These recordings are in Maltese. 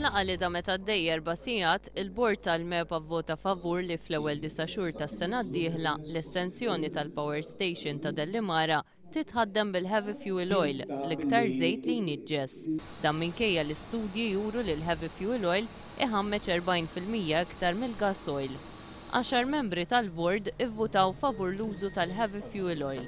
Flaqa li damet għaddej 4 sigħat, il-bord tal-MEPA vvota favur li fl-ewwel 9 xhur tas-sena d-dieħla l-estensjoni tal-Power Station ta' Dellimara titħaddem bil-heavy fuel oil, l-iktar żejt li jniġġes. Dan minkejja l-istudji juru li l-heavy fuel oil iħammeġ 40% iktar mill-gasoil. 10 membri tal-bord ivvutaw favur l-użu tal-heavy fuel oil.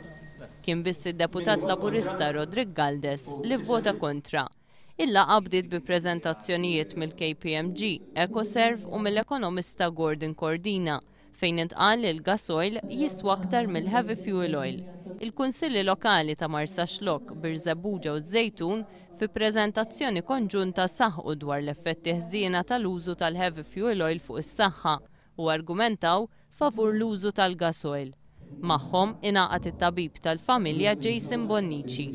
Kien biss id-deputat Laburista Rodrigue Galdes li vvota kontra. Il-laqgħa bdiet bi preżentazzjonijiet mill-KPMG, Ecoserv u mill-ekonomista Gordon Cordina, fejn intqal li l-gasoil jiswa aktar mill-heavy fuel oil. Il-Kunsilli Lokali ta' Marsaxlokk, Birżebbuġa u Żejtun fi preżentazzjoni konġunta saħħu dwar l-effetti ħżiena tal-użu tal-heavy fuel oil fuq is-saħħa u argumentaw favur l-użu tal-gasoil. Magħhom ingħaqad it-tabib tal-familja Jason Bonnici.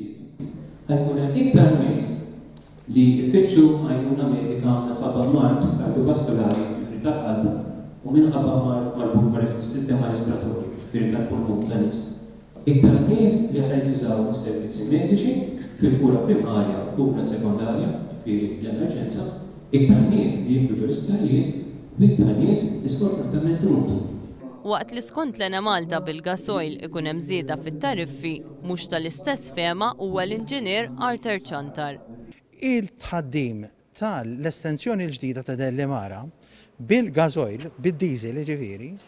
Li jfittxu għajnuna medika minħabba mart kardiovaskolari ġifieri tal-qalb u minħabba mart marbut mas-sistema respiratorju ġifieri tal-pulmun tan-nies. Iktar nies li ħajjużaw is-servizzi mediċi fil-kura primarja u kura sekondarja ġifieri l-emerġenza, iktar nies li jidħlu ġurisdizzjonijiet u iktar nies li sfortunatament imutu. Waqt li skont l-Ena Malta bil-gasoil ikun hemm żieda fit-tariffi, mhux tal-istess fehma huwa l-Inġinier Arthur Chantar. Il-tħaddim tal-estensjoni l-ġdida ta' Dellimara bil-gasoil, bil-diesel ġifieri,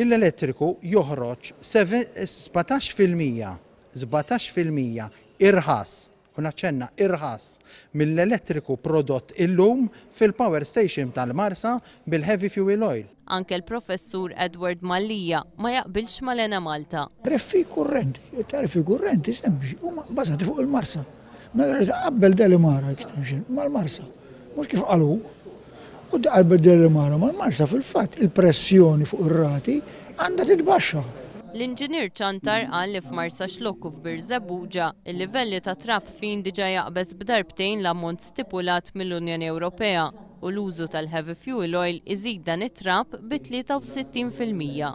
l-elettriku joħroġ 17% irħas, u naċċenna irħas mill-elettriku prodott illum fil-power station tal-Marsa bil-heavy fuel oil. Anke l-professur Edward Mallija ma jaqbilx mal-Ena Malta. Tariffi kurrenti sempliċi huma bbażati fuq il-Marsa. Nagħra taqabbel Dellimara extension mal-Marsa, mhux kif qalu. U taqabbel Dellimara mal-Marsa fil-fatt il-pressjoni fuq ir-rati għandha titbaxxa. L-Inġinier Chantar qal li f'Marsaxlokk u f'Birżebbuġa il-livelli ta' trappin diġà jaqbeż b'darbtejn l-ammont stipulat mill-Unjoni Ewropea u l-użu tal-heavy fuel oil iżid dan it-trapp bi 63%.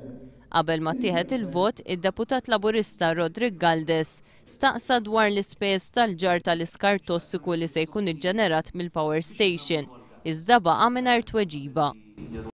Qabel ma tieħed il-vot, id-deputat Laburista Rodrigue Galdes staqsa dwar l-ispejjeż tal-ġar tal-iskar tossiku li se jkun iġġenerat mill-power station, iżda baqa' mingħajr tweġiba.